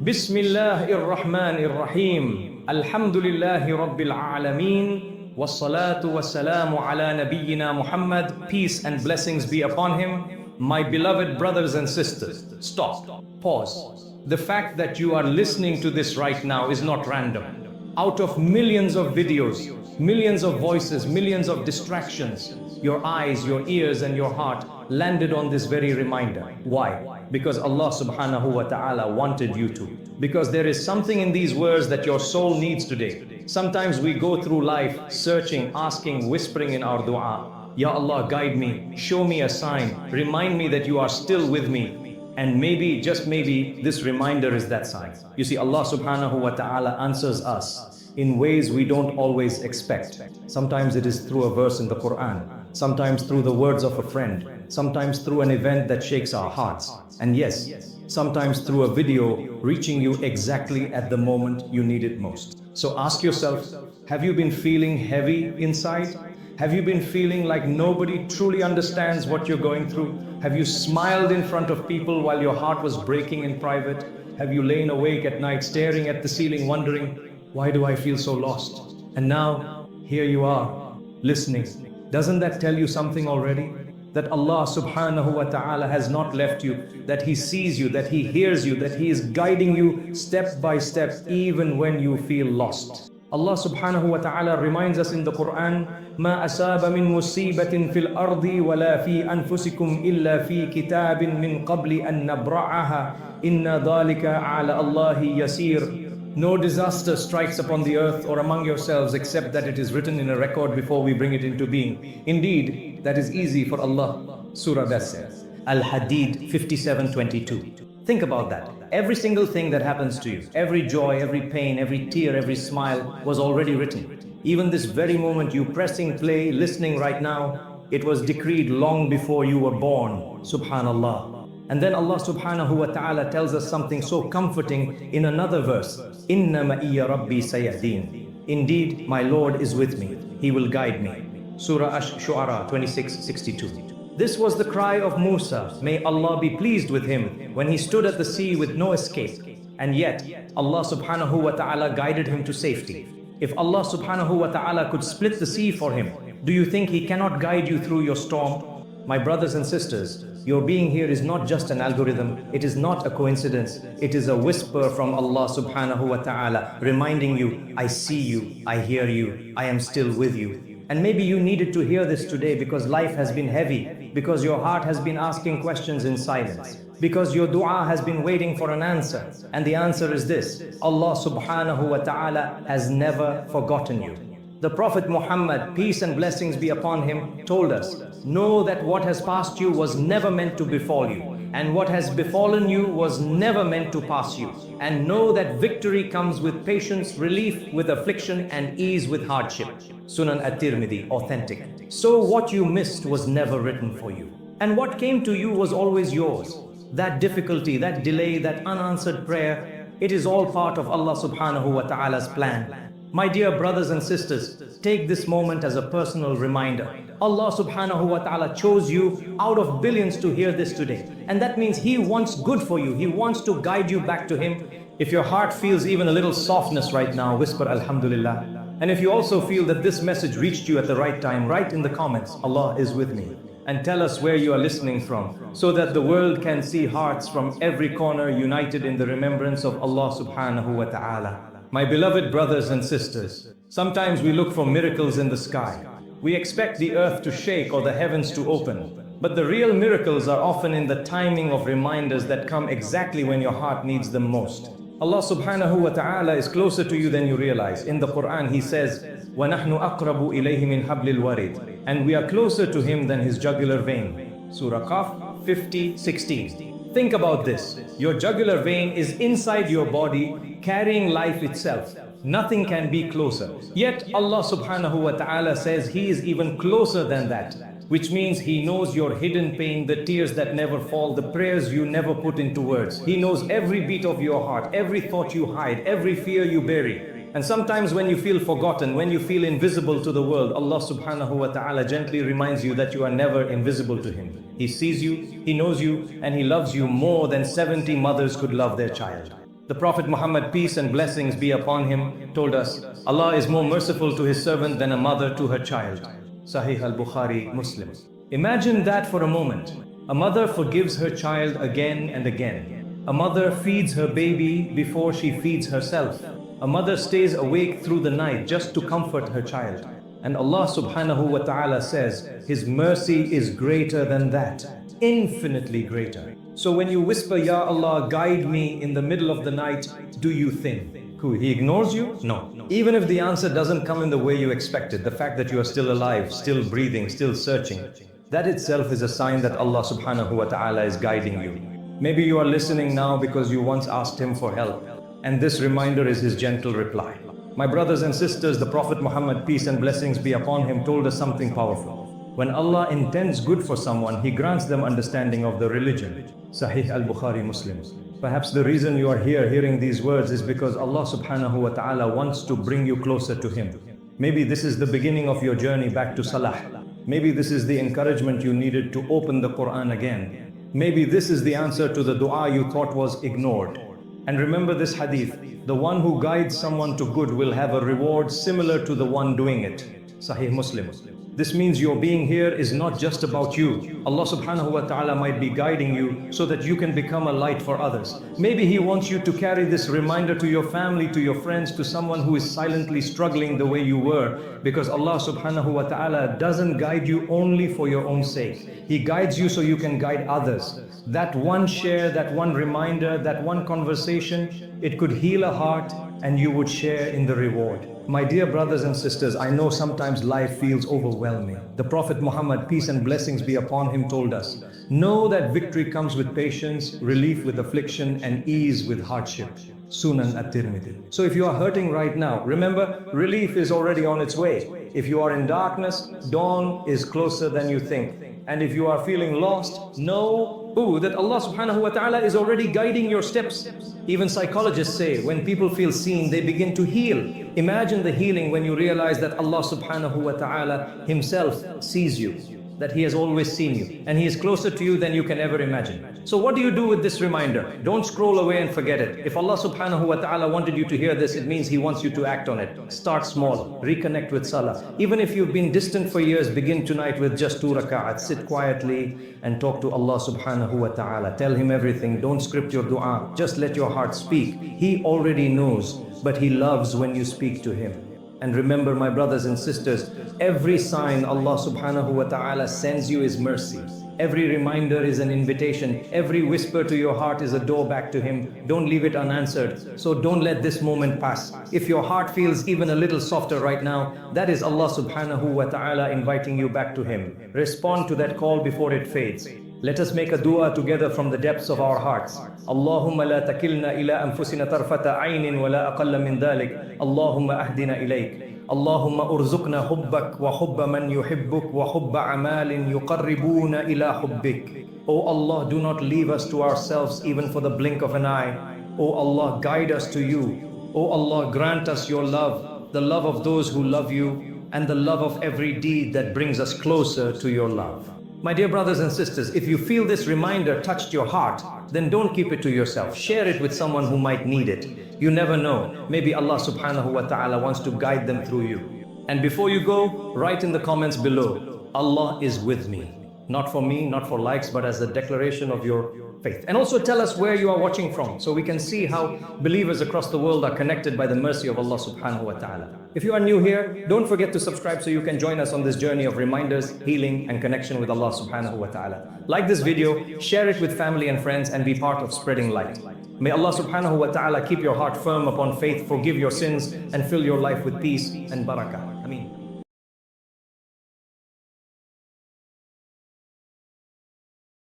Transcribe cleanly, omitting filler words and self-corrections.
Bismillahir Rahmanir Rahim. Alhamdulillahi Rabbil Alameen. Wassalatu wassalamu ala nabiyyina Muhammad. Peace and blessings be upon him. My beloved brothers and sisters, stop, pause. The fact that you are listening to this right now is not random. Out of millions of videos, millions of voices, millions of distractions, your eyes, your ears and your heart landed on this very reminder. Why? Because Allah subhanahu wa ta'ala wanted you to. Because there is something in these words that your soul needs today. Sometimes we go through life searching, asking, whispering in our dua, Ya Allah, guide me, show me a sign, remind me that you are still with me. And maybe, just maybe, this reminder is that sign. You see, Allah subhanahu wa ta'ala answers us in ways we don't always expect. Sometimes it is through a verse in the Quran, sometimes through the words of a friend, sometimes through an event that shakes our hearts, and yes, sometimes through a video reaching you exactly at the moment you need it most. So ask yourself, have you been feeling heavy inside? Have you been feeling like nobody truly understands what you're going through? Have you smiled in front of people while your heart was breaking in private? Have you lain awake at night staring at the ceiling wondering, why do I feel so lost? And now, here you are, listening. Doesn't that tell you something already? That Allah subhanahu wa ta'ala has not left you, that He sees you, that He hears you, that He is guiding you step by step even when you feel lost. Allah subhanahu wa ta'ala reminds us in the Quran, مَا أَسَابَ مِن مُصِيبَةٍ فِي الْأَرْضِ وَلَا فِي أَنفُسِكُمْ إِلَّا فِي كِتَابٍ مِّن قَبْلِ أَن نَّبْرَأَهَا إِنَّ ذَلِكَ عَلَى اللَّهِ يَسِيرٌ. No disaster strikes upon the earth or among yourselves except that it is written in a record before we bring it into being. Indeed, that is easy for Allah. Surah that says. Al-Hadith 57:22. Think about that. Every single thing that happens to you, every joy, every pain, every tear, every smile was already written. Even this very moment you pressing play, listening right now, it was decreed long before you were born. Subhanallah. And then Allah subhanahu wa ta'ala tells us something so comforting in another verse. Inna ma'iyya rabbi sayahdeen. Indeed, my Lord is with me. He will guide me. Surah Ash-Shu'ara 26:62. This was the cry of Musa, may Allah be pleased with him, when he stood at the sea with no escape. And yet, Allah subhanahu wa ta'ala guided him to safety. If Allah subhanahu wa ta'ala could split the sea for him, do you think He cannot guide you through your storm? My brothers and sisters, your being here is not just an algorithm, it is not a coincidence, it is a whisper from Allah subhanahu wa ta'ala reminding you, I see you, I hear you, I am still with you. And maybe you needed to hear this today because life has been heavy, because your heart has been asking questions in silence, because your dua has been waiting for an answer. And the answer is this, Allah subhanahu wa ta'ala has never forgotten you. The Prophet Muhammad, peace and blessings be upon him, told us, know that what has passed you was never meant to befall you, and what has befallen you was never meant to pass you. And know that victory comes with patience, relief with affliction, and ease with hardship. Sunan at-Tirmidhi, authentic. So what you missed was never written for you, and what came to you was always yours. That difficulty, that delay, that unanswered prayer, it is all part of Allah subhanahu wa ta'ala's plan. My dear brothers and sisters, take this moment as a personal reminder. Allah subhanahu wa ta'ala chose you out of billions to hear this today. And that means He wants good for you. He wants to guide you back to Him. If your heart feels even a little softness right now, whisper Alhamdulillah. And if you also feel that this message reached you at the right time, write in the comments, Allah is with me. And tell us where you are listening from, so that the world can see hearts from every corner united in the remembrance of Allah subhanahu wa ta'ala. My beloved brothers and sisters, sometimes we look for miracles in the sky. We expect the earth to shake or the heavens to open. But the real miracles are often in the timing of reminders that come exactly when your heart needs them most. Allah subhanahu wa ta'ala is closer to you than you realize. In the Quran He says, وَنَحْنُ أَقْرَبُ إِلَيْهِ مِنْ حَبْلِ الْوَرِيدِ. And we are closer to Him than His jugular vein. Surah Qaf 50:16. Think about this. Your jugular vein is inside your body, carrying life itself. Nothing can be closer. Yet Allah subhanahu wa ta'ala says He is even closer than that. Which means He knows your hidden pain, the tears that never fall, the prayers you never put into words. He knows every beat of your heart, every thought you hide, every fear you bury. And sometimes when you feel forgotten, when you feel invisible to the world, Allah subhanahu wa ta'ala gently reminds you that you are never invisible to Him. He sees you, He knows you, and He loves you more than 70 mothers could love their child. The Prophet Muhammad, peace and blessings be upon him, told us, Allah is more merciful to his servant than a mother to her child. Sahih al-Bukhari, Muslim. Imagine that for a moment. A mother forgives her child again and again. A mother feeds her baby before she feeds herself. A mother stays awake through the night just to comfort her child. And Allah subhanahu wa ta'ala says, His mercy is greater than that, infinitely greater. So when you whisper, Ya Allah, guide me in the middle of the night, do you think He ignores you? No. Even if the answer doesn't come in the way you expected, the fact that you are still alive, still breathing, still searching, that itself is a sign that Allah subhanahu wa ta'ala is guiding you. Maybe you are listening now because you once asked Him for help, and this reminder is His gentle reply. My brothers and sisters, the Prophet Muhammad, peace and blessings be upon him, told us something powerful. When Allah intends good for someone, He grants them understanding of the religion. Sahih al-Bukhari, Muslim. Perhaps the reason you are here hearing these words is because Allah subhanahu wa ta'ala wants to bring you closer to Him. Maybe this is the beginning of your journey back to Salah. Maybe this is the encouragement you needed to open the Quran again. Maybe this is the answer to the dua you thought was ignored. And remember this hadith, the one who guides someone to good will have a reward similar to the one doing it. Sahih Muslim. This means your being here is not just about you. Allah subhanahu wa ta'ala might be guiding you so that you can become a light for others. Maybe He wants you to carry this reminder to your family, to your friends, to someone who is silently struggling the way you were. Because Allah subhanahu wa ta'ala doesn't guide you only for your own sake. He guides you so you can guide others. That one share, that one reminder, that one conversation, it could heal a heart and you would share in the reward. My dear brothers and sisters, I know sometimes life feels overwhelming. The Prophet Muhammad, peace and blessings be upon him, told us, know that victory comes with patience, relief with affliction, and ease with hardship. Sunan at-Tirmidhi. So if you are hurting right now, remember, relief is already on its way. If you are in darkness, dawn is closer than you think. And if you are feeling lost, know that Allah subhanahu wa ta'ala is already guiding your steps. Even psychologists say when people feel seen, they begin to heal. Imagine the healing when you realize that Allah subhanahu wa ta'ala Himself sees you, that He has always seen you, and He is closer to you than you can ever imagine. So what do you do with this reminder? Don't scroll away and forget it. If Allah subhanahu wa ta'ala wanted you to hear this, it means He wants you to act on it. Start small, reconnect with salah. Even if you've been distant for years, begin tonight with just 2 rak'at. Sit quietly and talk to Allah subhanahu wa ta'ala. Tell Him everything. Don't script your dua. Just let your heart speak. He already knows, but He loves when you speak to Him. And remember, my brothers and sisters, every sign Allah subhanahu wa ta'ala sends you is mercy. Every reminder is an invitation. Every whisper to your heart is a door back to Him. Don't leave it unanswered. So don't let this moment pass. If your heart feels even a little softer right now, that is Allah subhanahu wa ta'ala inviting you back to Him. Respond to that call before it fades. Let us make a dua together from the depths of our hearts. Allahumma la takilna ila anfusina tarfata aynin wa la aqalla min dhalik. Allahumma ahdina ilayk. Allahumma urzuqna hubbak wa hubba man yuhibbuk wa hubba amalin yuqarribuna ila hubbik. O Allah, do not leave us to ourselves even for the blink of an eye. O Allah, guide us to you. O Allah, grant us your love, the love of those who love you, and the love of every deed that brings us closer to your love. My dear brothers and sisters, if you feel this reminder touched your heart, then don't keep it to yourself. Share it with someone who might need it. You never know. Maybe Allah subhanahu wa ta'ala wants to guide them through you. And before you go, write in the comments below, Allah is with me. Not for me, not for likes, but as a declaration of your faith. And also tell us where you are watching from, so we can see how believers across the world are connected by the mercy of Allah subhanahu wa ta'ala. If you are new here, don't forget to subscribe so you can join us on this journey of reminders, healing, and connection with Allah subhanahu wa ta'ala. Like this video, share it with family and friends, and be part of spreading light. May Allah subhanahu wa ta'ala keep your heart firm upon faith, forgive your sins, and fill your life with peace and barakah. Ameen.